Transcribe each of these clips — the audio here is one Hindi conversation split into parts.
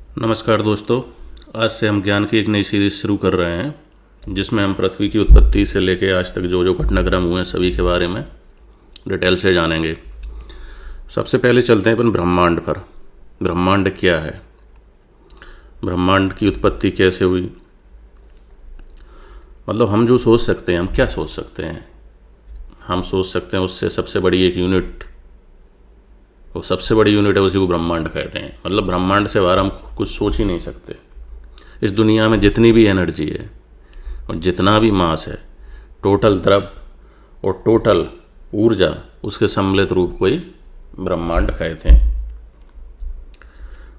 नमस्कार दोस्तों। आज से हम ज्ञान की एक नई सीरीज शुरू कर रहे हैं जिसमें हम पृथ्वी की उत्पत्ति से लेकर आज तक जो जो घटनाक्रम हुए हैं सभी के बारे में डिटेल से जानेंगे। सबसे पहले चलते हैं अपन ब्रह्मांड पर। ब्रह्मांड क्या है, ब्रह्मांड की उत्पत्ति कैसे हुई, मतलब हम जो सोच सकते हैं, हम क्या सोच सकते हैं, हम सोच सकते हैं उससे सबसे बड़ी एक यूनिट, वो सबसे बड़ी यूनिट है, उसी को ब्रह्मांड कहते हैं। मतलब ब्रह्मांड से बाहर हम कुछ सोच ही नहीं सकते। इस दुनिया में जितनी भी एनर्जी है और जितना भी मास है, टोटल द्रव और टोटल ऊर्जा, उसके सम्मिलित रूप को ही ब्रह्मांड कहते हैं।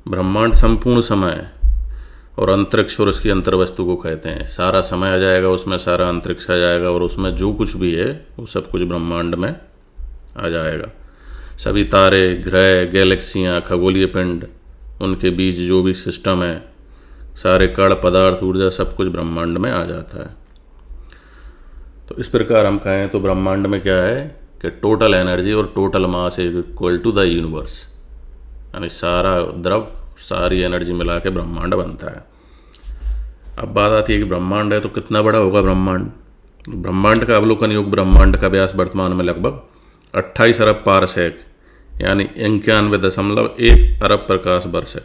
ब्रह्मांड संपूर्ण समय और अंतरिक्ष और उसकी अंतर्वस्तु को कहते हैं। सारा समय आ जाएगा उसमें, सारा अंतरिक्ष आ जाएगा और उसमें जो कुछ भी है वो सब कुछ ब्रह्मांड में आ जाएगा। सभी तारे, ग्रह, गैलेक्सियाँ, खगोलीय पिंड, उनके बीच जो भी सिस्टम है, सारे कण, पदार्थ, ऊर्जा, सब कुछ ब्रह्मांड में आ जाता है। तो इस प्रकार हम कहें तो ब्रह्मांड में क्या है कि टोटल एनर्जी और total mass is equal to the universe, यानी सारा द्रव, सारी एनर्जी मिला के ब्रह्मांड बनता है। अब बात आती है कि ब्रह्मांड है तो कितना बड़ा होगा ब्रह्मांड। ब्रह्मांड का अवलोकन योग ब्रह्मांड का व्यास वर्तमान में लगभग 28 अरब पारसेक यानी 91.1 अरब प्रकाश वर्ष है।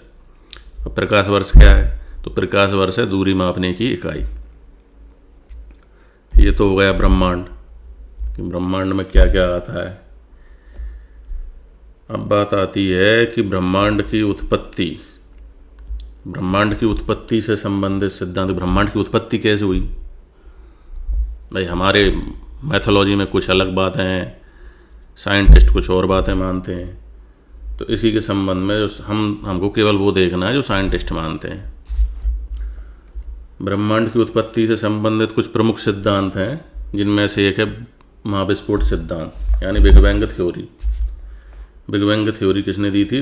और प्रकाश वर्ष क्या है, तो प्रकाश वर्ष है दूरी मापने की इकाई। ये तो हो गया ब्रह्मांड कि ब्रह्मांड में क्या क्या आता है। अब बात आती है कि ब्रह्मांड की उत्पत्ति, ब्रह्मांड की उत्पत्ति से संबंधित सिद्धांत। ब्रह्मांड की उत्पत्ति कैसे हुई भाई, हमारे मैथोलॉजी में कुछ अलग बातें हैं, साइंटिस्ट कुछ और बातें मानते हैं। तो इसी के संबंध में जो हमको केवल वो देखना है जो साइंटिस्ट मानते हैं। ब्रह्मांड की उत्पत्ति से संबंधित कुछ प्रमुख सिद्धांत हैं, जिनमें से एक है महाविस्फोट सिद्धांत यानी big bang theory. Big bang theory किसने दी थी?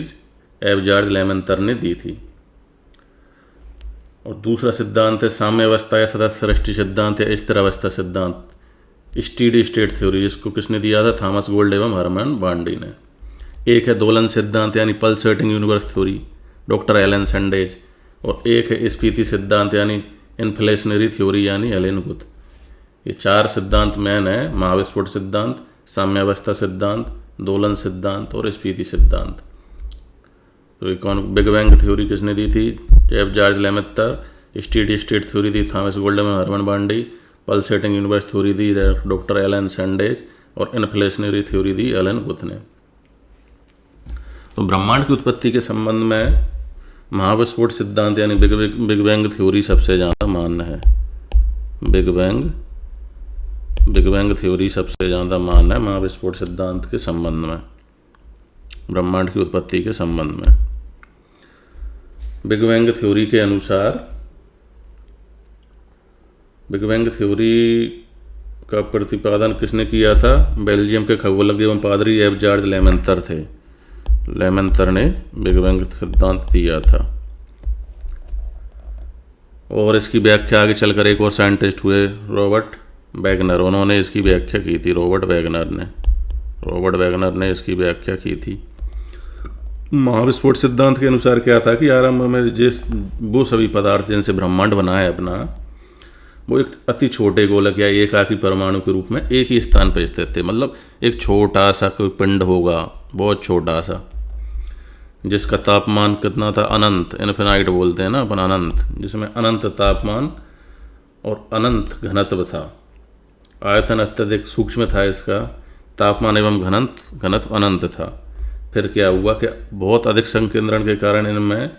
एफ जॉर्ज लेमेंतर ने दी थी। और दूसरा सिद्धांत है साम्य अवस्था या सतत सृष्टि सिद्धांत या स्थिर अवस्था सिद्धांत, स्टीडी स्टेट थ्योरी, जिसको किसने दिया था? थॉमस गोल्ड एवं हरमन बांडी ने। एक है दोलन सिद्धांत यानी pulsating universe theory, doctor Alan Sandage. और एक है स्फीति सिद्धांत यानी इन्फ्लेशनरी थ्योरी यानी एलन गुथ। ये चार सिद्धांत मैन है: महाविस्फोट सिद्धांत, साम्यावस्था सिद्धांत, दोलन सिद्धांत और स्फीति सिद्धांत। तो ये कौन? बिग बैंग थ्योरी किसने दी थी? F George Lemaitre. Steady state theory दी थॉमस गोल्ड एवं Hermann Bondi. Pulsating universe theory दी डॉक्टर एलन सैंडेज। और इन्फ्लेशनरी थ्योरी दी एलन गुथ ने। तो ब्रह्मांड की उत्पत्ति के संबंध में महाविस्फोट सिद्धांत यानी बिग बैंग थ्योरी सबसे ज़्यादा मान्य है। बिग बैंग थ्योरी सबसे ज़्यादा मान्य है महाविस्फोट सिद्धांत के संबंध में, ब्रह्मांड की उत्पत्ति के संबंध में। बिग बैंग थ्योरी के अनुसार, बिग बैंग थ्योरी का प्रतिपादन किसने किया था? बेल्जियम के खगोलज्ञ एवं पादरी एफ जॉर्ज लेमेंतर थे। लेमेंतर ने बिग बैंग सिद्धांत दिया था। और इसकी व्याख्या आगे चलकर एक और साइंटिस्ट हुए, रॉबर्ट वैगनर। उन्होंने इसकी व्याख्या की थी, रॉबर्ट वैगनर ने इसकी व्याख्या की थी। महाविस्फोट सिद्धांत के अनुसार क्या था कि आरंभ में वो सभी पदार्थ जिनसे ब्रह्मांड बना है अपना, वो एक अति छोटे गोलक या एकाकी परमाणु के रूप में एक ही स्थान पर स्थित थे। मतलब एक छोटा सा कोई पिंड होगा, बहुत छोटा सा, जिसका तापमान कितना था? अनंत, इन्फिनाइट बोलते हैं ना अपन, अनंत, जिसमें अनंत तापमान और अनंत घनत्व था। आयतन अत्यधिक सूक्ष्म था इसका, तापमान एवं घनत्व अनंत था। फिर क्या हुआ कि बहुत अधिक संकेंद्रण के कारण इनमें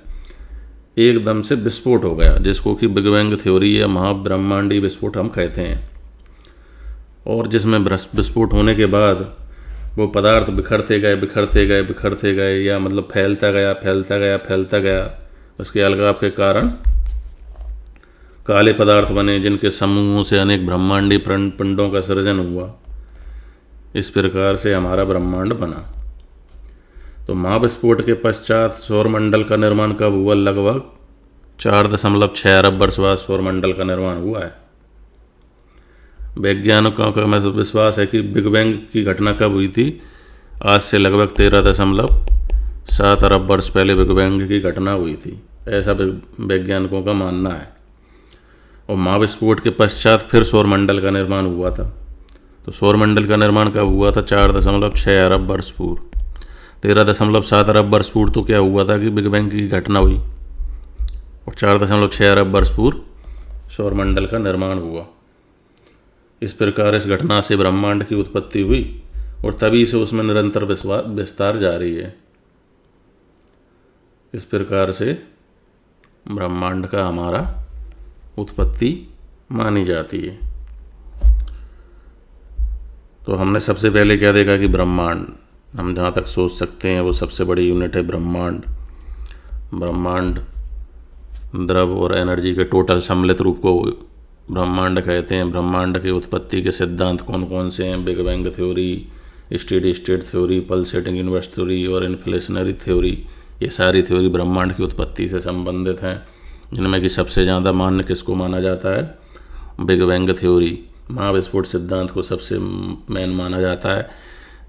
एकदम से विस्फोट हो गया, जिसको कि बिग बैंग थ्योरी या महाब्रह्मांडीय विस्फोट हम कहते हैं। और जिसमें विस्फोट होने के बाद वो पदार्थ बिखरते गए, या मतलब फैलता गया। उसके अलगाव के कारण काले पदार्थ बने, जिनके समूहों से अनेक ब्रह्मांडीय पिंडों का सृजन हुआ। इस प्रकार से हमारा ब्रह्मांड बना। तो महाविस्फोट के पश्चात सौरमंडल का निर्माण कब हुआ? लगभग 4.6 अरब वर्ष बाद सौरमंडल का निर्माण हुआ है। वैज्ञानिकों का विश्वास है कि बिग बैंग की घटना कब हुई थी? आज से लगभग 13.7 अरब वर्ष पहले बिग बैंग की घटना हुई थी। ऐसा वैज्ञानिकों का मानना है। और महाविस्फोट के पश्चात फिर सौरमंडल का निर्माण हुआ था। तो सौरमंडल का निर्माण कब हुआ था? 4.6 अरब वर्ष पूर्व। 13.7 अरब वर्ष पूर्व तो क्या हुआ था कि बिग बैंग की घटना हुई, और 4.6 अरब वर्ष पूर्व सौरमंडल का निर्माण हुआ। इस प्रकार इस घटना से ब्रह्मांड की उत्पत्ति हुई और तभी से उसमें निरंतर विस्तार जारी है। इस प्रकार से ब्रह्मांड का हमारा उत्पत्ति मानी जाती है। तो हमने सबसे पहले क्या देखा कि ब्रह्मांड, हम जहाँ तक सोच सकते हैं वो सबसे बड़ी यूनिट है ब्रह्मांड। ब्रह्मांड द्रव और एनर्जी के टोटल सम्मिलित रूप को ब्रह्मांड कहते हैं। ब्रह्मांड की उत्पत्ति के सिद्धांत कौन कौन से हैं? Big bang theory, steady state theory, pulsating universe theory और इन्फ्लेशनरी थ्योरी। ये सारी थ्योरी ब्रह्मांड की उत्पत्ति से संबंधित हैं, जिनमें कि सबसे ज़्यादा मान्य किसको माना जाता है? बिग बैंग थ्योरी, महाविस्फोट सिद्धांत को सबसे मेन माना जाता है,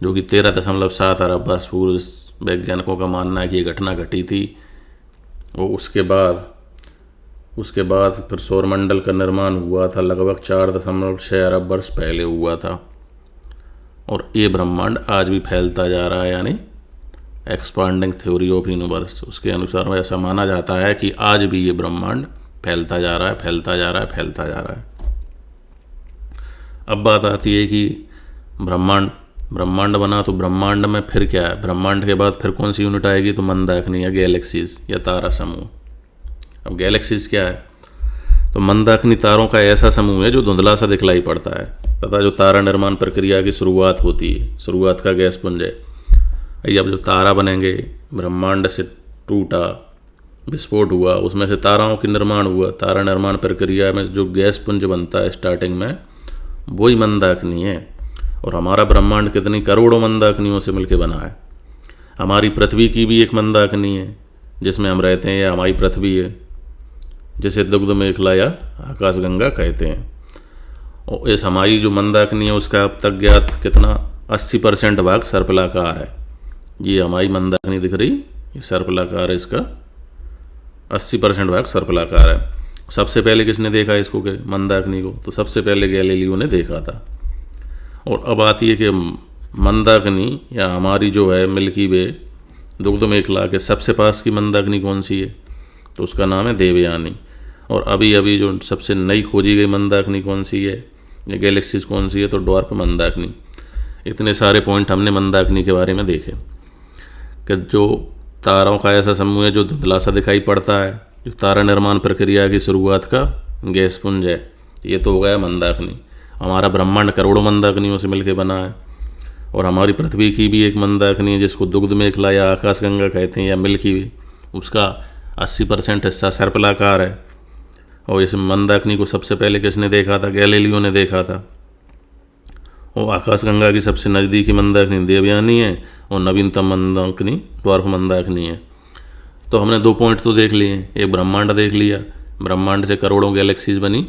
जो कि 13.7 अरब वर्ष पूर्व वैज्ञानिकों का मानना है कि ये घटना घटी थी। और उसके बाद फिर सौरमंडल का निर्माण हुआ था, लगभग 4.6 अरब वर्ष पहले हुआ था। और ये ब्रह्मांड आज भी फैलता जा रहा है, यानी एक्सपांडिंग थ्योरी ऑफ यूनिवर्स, उसके अनुसार ऐसा माना जाता है कि आज भी ये ब्रह्मांड फैलता जा रहा है, फैलता जा रहा है, फैलता जा रहा है। अब बात आती है कि ब्रह्मांड बना, तो ब्रह्मांड में फिर क्या है? ब्रह्मांड के बाद फिर कौन सी यूनिट आएगी? तो मंदाकिनी या गैलेक्सीज या तारा समूह। अब गैलेक्सीज क्या है? तो मंदाकिनी तारों का ऐसा समूह है जो धुंधला सा दिखलाई पड़ता है, तथा जो तारा निर्माण प्रक्रिया की शुरुआत होती है, शुरुआत का गैस पुंज है। अब जो तारा बनेंगे, ब्रह्मांड से टूटा, विस्फोट हुआ, उसमें से ताराओं की निर्माण हुआ। तारा निर्माण प्रक्रिया में जो गैस पुंज बनता है स्टार्टिंग में, वही मंदाकिनी है। और हमारा ब्रह्मांड कितनी करोड़ों मंदाकिनियों से मिलकर बना है। हमारी पृथ्वी की भी एक मंदाकिनी है जिसमें हम रहते हैं, या हमारी पृथ्वी है, जिसे दुग्ध मेखला या आकाशगंगा कहते हैं। और इस हमारी जो मंदाकिनी है उसका अब तक ज्ञात कितना 80% भाग सर्पिलाकार है। ये हमारी मंदाकिनी दिख रही, ये सर्पिलाकार है, इसका 80% भाग सर्पिलाकार है। सबसे पहले किसने देखा इसको के मंदाकिनी को? तो सबसे पहले गैलीलियो ने देखा था। और अब आती है कि मंदाकिनी या हमारी जो है मिल्की वे दुग्ध मेखला के सबसे पास की मंदाकिनी कौन सी है? तो उसका नाम है देवयानी। और अभी अभी जो सबसे नई खोजी गई मंदाकिनी कौन सी है, ये गैलेक्सीज कौन सी है? तो ड्वार्फ मंदाकिनी। इतने सारे पॉइंट हमने मंदाकिनी के बारे में देखे कि जो तारों का ऐसा समूह है जो धुंधला सा दिखाई पड़ता है, जो तारा निर्माण प्रक्रिया की शुरुआत का गैस पुंज है, ये तो हो गया मंदाकिनी। हमारा ब्रह्मांड करोड़ों मंदाकिनियों से मिलकर बना है। और हमारी पृथ्वी की भी एक मंदाकिनी है जिसको दुग्ध मेखला या आकाशगंगा कहते हैं, या मिल्की वे, उसका 80% हिस्सा सर्पिलाकार है। और इस मंदाकिनी को सबसे पहले किसने देखा था? गैलीलियो ने देखा था। और आकाशगंगा की सबसे नज़दीकी मंदाकिनी देवयानी है, और नवीनतम मंदाकिनी ड्वार्फ मंदाकिनी है। तो हमने 2 पॉइंट तो देख लिए, एक ब्रह्मांड देख लिया, ब्रह्मांड से करोड़ों गैलेक्सीज बनी,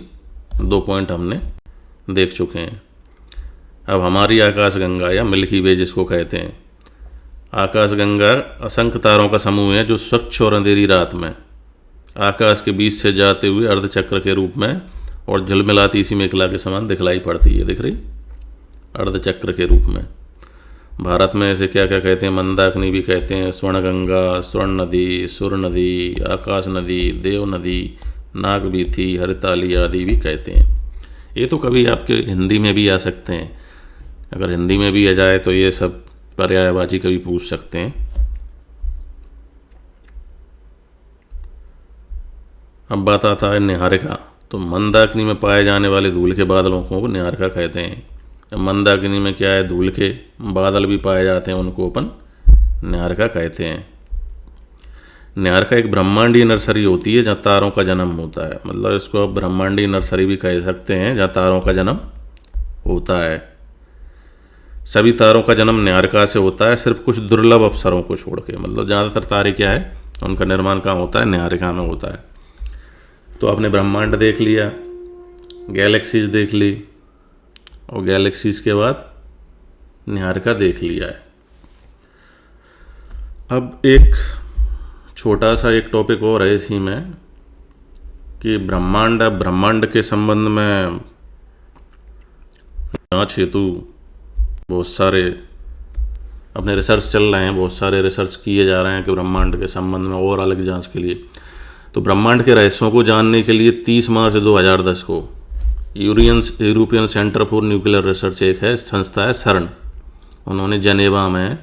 2 पॉइंट हमने देख चुके हैं। अब हमारी आकाशगंगा या मिल्की वे जिसको कहते हैं, आकाशगंगा असंख्य तारों का समूह है जो स्वच्छ और अंधेरी रात में आकाश के बीच से जाते हुए अर्धचक्र के रूप में और झिलमिलाती सी मेखला के समान दिखलाई पड़ती है। दिख रही? अर्धचक्र के रूप में। भारत में ऐसे क्या क्या कहते हैं? मंदाकिनी भी कहते हैं, स्वर्णगंगा, स्वर्ण नदी, सुर नदी, आकाश नदी, देव नदी, नागबीथी, हरिताली आदि भी कहते हैं। ये तो कभी आपके हिंदी में भी आ सकते हैं। अगर हिंदी में भी आ जाए तो ये सब पर्यायवाची कभी पूछ सकते हैं। अब बात आता है निहारिका। तो मंदाकिनी में पाए जाने वाले धूल के बादलों को निहारिका कहते हैं। मंदाकिनी में क्या है? धूल के बादल भी पाए जाते हैं, उनको अपन निहारिका कहते हैं। निहारिका एक ब्रह्मांडीय नर्सरी होती है जहाँ तारों का जन्म होता है। मतलब इसको आप ब्रह्मांडीय नर्सरी भी कह सकते हैं, जहाँ तारों का जन्म होता है। सभी तारों का जन्म निहारिका से होता है, सिर्फ कुछ दुर्लभ अवसरों को छोड़ के। मतलब ज़्यादातर तारे क्या है, उनका निर्माण कहाँ होता है? निहारिका में होता है। तो आपने ब्रह्मांड देख लिया, गैलेक्सीज देख ली, और गैलेक्सीज के बाद निहारिका देख लिया है। अब एक छोटा सा एक टॉपिक और है इसी में कि ब्रह्मांड के संबंध में जांच हेतु बहुत सारे अपने रिसर्च चल रहे हैं, बहुत सारे रिसर्च किए जा रहे हैं कि ब्रह्मांड के संबंध में और अलग जांच के लिए। तो ब्रह्मांड के रहस्यों को जानने के लिए 30 मार्च 2010 को European centre for nuclear research एक है संस्था है CERN, उन्होंने जनेवा में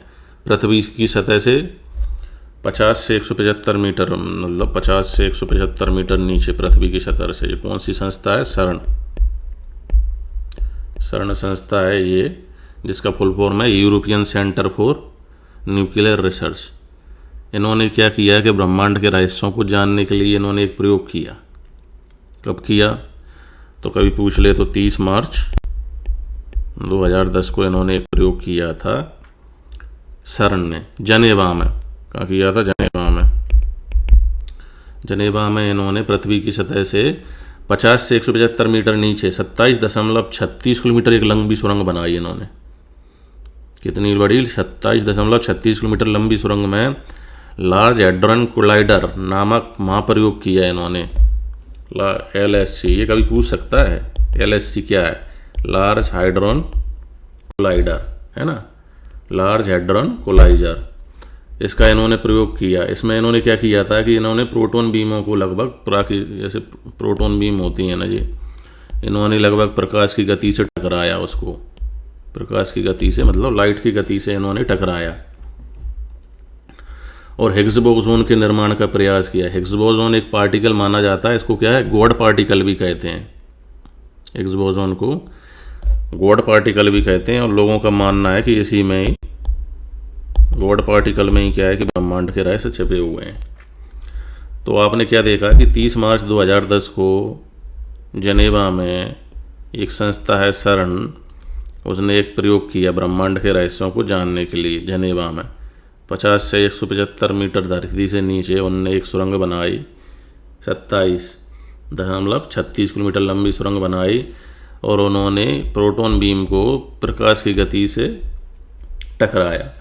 पृथ्वी की सतह से 50 से 175 मीटर, मतलब 50 से 175 मीटर नीचे पृथ्वी की सतह से, ये कौन सी संस्था है? CERN संस्था है ये, जिसका फुल फॉर्म है European centre for nuclear research. इन्होंने क्या किया कि ब्रह्मांड के रहस्यों को जानने के लिए इन्होंने एक प्रयोग किया। कब किया? तो कभी पूछ ले तो 30 मार्च 2010 को इन्होंने एक प्रयोग किया था CERN ने, जनेवा में। कहाँ किया था? जनेवा में। जनेवा में इन्होंने पृथ्वी की सतह से 50 से 175 मीटर नीचे 27.36 किलोमीटर एक लंबी सुरंग बनाई इन्होंने। कितनी बड़ी? 27.36 किलोमीटर लंबी सुरंग में लार्ज हैड्रॉन कोलाइडर नामक महाप्रयोग किया इन्होंने, LHC। ये कभी पूछ सकता है LHC क्या है? लार्ज हाइड्रॉन कोलाइडर, है ना, लार्ज हैड्रॉन कोलाइडर। इसका इन्होंने प्रयोग किया। इसमें इन्होंने क्या किया था कि इन्होंने प्रोटॉन बीमों को लगभग जैसे प्रोटॉन बीम होती है ना जी, इन्होंने लगभग प्रकाश की गति से टकराया उसको, प्रकाश की गति से मतलब लाइट की गति से इन्होंने टकराया और हिग्स बोसोन के निर्माण का प्रयास किया। हिग्स बोसोन एक पार्टिकल माना जाता है, इसको क्या है, गॉड पार्टिकल भी कहते हैं। हिग्स बोसोन को गॉड पार्टिकल भी कहते हैं और लोगों का मानना है कि इसी में ही, गॉड पार्टिकल में ही क्या है कि ब्रह्मांड के रहस्य छिपे हुए हैं। तो आपने क्या देखा कि 30 मार्च 2010 को जनेवा में एक संस्था है CERN, उसने एक प्रयोग किया ब्रह्मांड के रहस्यों को जानने के लिए। जनेवा में 50 से 175 मीटर धरती से नीचे उनने एक सुरंग बनाई, 27.36 किलोमीटर लंबी सुरंग बनाई और उन्होंने प्रोटॉन बीम को प्रकाश की गति से टकराया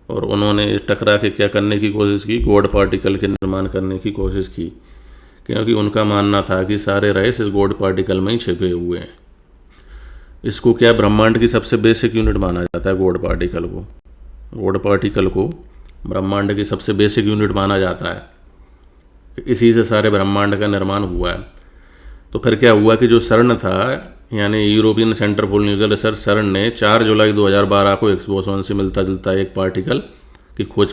और उन्होंने टकरा के क्या करने की कोशिश की? गॉड पार्टिकल के निर्माण करने की कोशिश की, क्योंकि उनका मानना था कि सारे रहस्य इस गॉड पार्टिकल में ही छिपे हुए हैं। इसको क्या ब्रह्मांड की सबसे बेसिक यूनिट माना जाता है? गॉड पार्टिकल को, गॉड पार्टिकल को ब्रह्मांड की सबसे बेसिक यूनिट माना जाता है, इसी से सारे ब्रह्मांड का निर्माण हुआ है। तो फिर क्या हुआ कि जो CERN था, यानी European centre for nuclear research, CERN ने 4 जुलाई 2012 को हिग्स बोसोन से मिलता जुलता एक पार्टिकल की खोज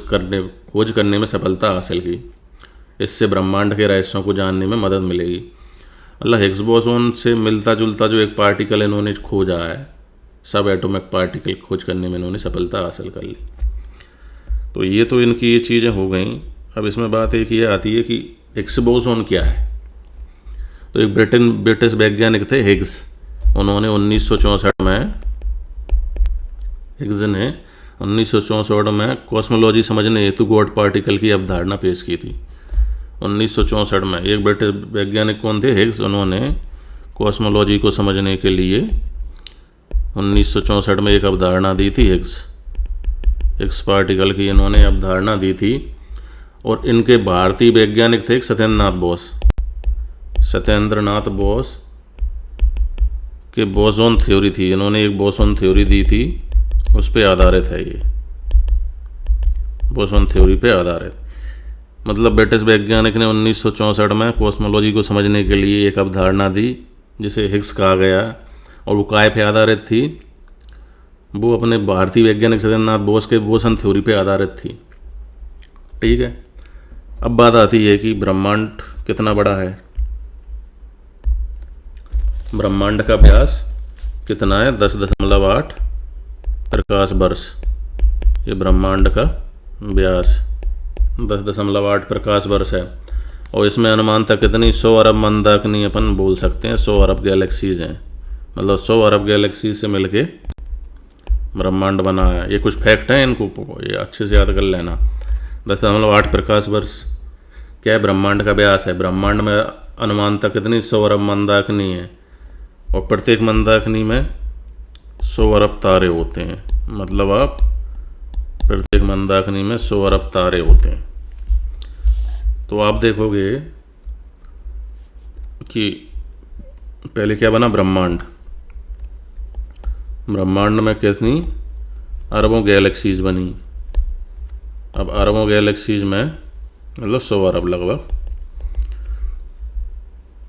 करने में सफलता हासिल की। इससे ब्रह्मांड के रहस्यों को जानने में मदद मिलेगी। मतलब हिग्स बोसोन से मिलता जुलता जो एक पार्टिकल इन्होंने खोजा है, सब एटॉमिक पार्टिकल खोज करने में इन्होंने सफलता हासिल कर ली। तो ये तो इनकी ये चीज़ें हो गई। अब इसमें बात एक ये आती है कि हिग्स बोसोन क्या है। तो एक ब्रिटिश वैज्ञानिक थे हिग्स, उन्होंने 1964 में, हिग्स ने 1964 में कॉस्मोलॉजी समझने हेतु गॉड पार्टिकल की अवधारणा पेश की थी। 1964 में एक ब्रिटिश वैज्ञानिक कौन थे? हिग्स। उन्होंने कॉस्मोलॉजी को समझने के लिए 1964 में एक अवधारणा दी थी, हिग्स पार्टिकल की इन्होंने अवधारणा दी थी। और इनके भारतीय वैज्ञानिक थे एक सत्येंद्रनाथ बोस के बोसोन थ्योरी थी, इन्होंने एक बोसोन थ्योरी दी थी, उस पे आधारित है ये, बोसोन थ्योरी पे आधारित। मतलब ब्रिटिश वैज्ञानिक ने 1964 में कॉस्मोलॉजी को समझने के लिए एक अवधारणा दी जिसे हिग्स कहा गया, और वो काय पे आधारित थी? वो अपने भारतीय वैज्ञानिक सत्येंद्रनाथ बोस के बोसोन थ्योरी पे आधारित थी। ठीक है, अब बात आती है कि ब्रह्मांड कितना बड़ा है। ब्रह्मांड का व्यास कितना है? 10.8 प्रकाश वर्ष। ये ब्रह्मांड का व्यास 10.8 प्रकाश वर्ष है और इसमें अनुमानतः कितनी 100 अरब मंदाकिनी अपन बोल सकते हैं, 100 अरब गैलेक्सीज हैं। मतलब 100 अरब गैलेक्सीज से मिलके ब्रह्मांड बना है। ये कुछ फैक्ट हैं, इनको ये अच्छे से याद कर लेना। 10.8 प्रकाश वर्ष क्या है? ब्रह्मांड का व्यास है। ब्रह्मांड में अनुमानतः कितनी 100 अरब मंदाकिनी है और प्रत्येक मंदाकिनी में 100 अरब तारे होते हैं। मतलब आप प्रत्येक मंदाकिनी में 100 अरब तारे होते हैं। तो आप देखोगे कि पहले क्या बना, ब्रह्मांड। ब्रह्मांड में कितनी अरबों गैलेक्सीज बनी। अब अरबों गैलेक्सीज में मतलब 100 अरब लगभग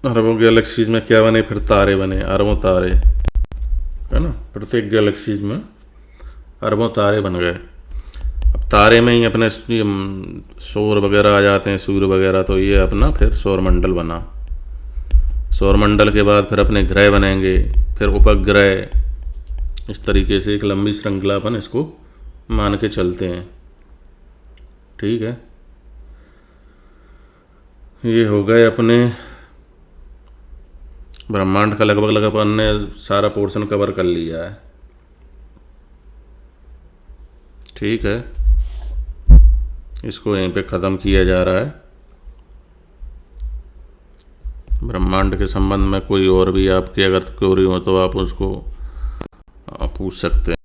अरबों गैलेक्सीज में क्या बने, फिर तारे बने, अरबों तारे, है ना। प्रत्येक गैलेक्सीज में अरबों तारे बन गए। अब तारे में ही अपने सौर वगैरह आ जाते हैं, सूर्य वगैरह, तो ये अपना फिर सौरमंडल बना। सौरमंडल के बाद फिर अपने ग्रह बनेंगे, फिर उपग्रह। इस तरीके से एक लंबी श्रृंखला अपन इसको मान के चलते हैं। ठीक है, ये हो गए अपने ब्रह्मांड का लगभग लगभग अपन ने सारा पोर्शन कवर कर लिया है। ठीक है, इसको यहीं पे ख़त्म किया जा रहा है। ब्रह्मांड के संबंध में कोई और भी आपकी अगर क्वेरी हो तो आप उसको पूछ सकते हैं।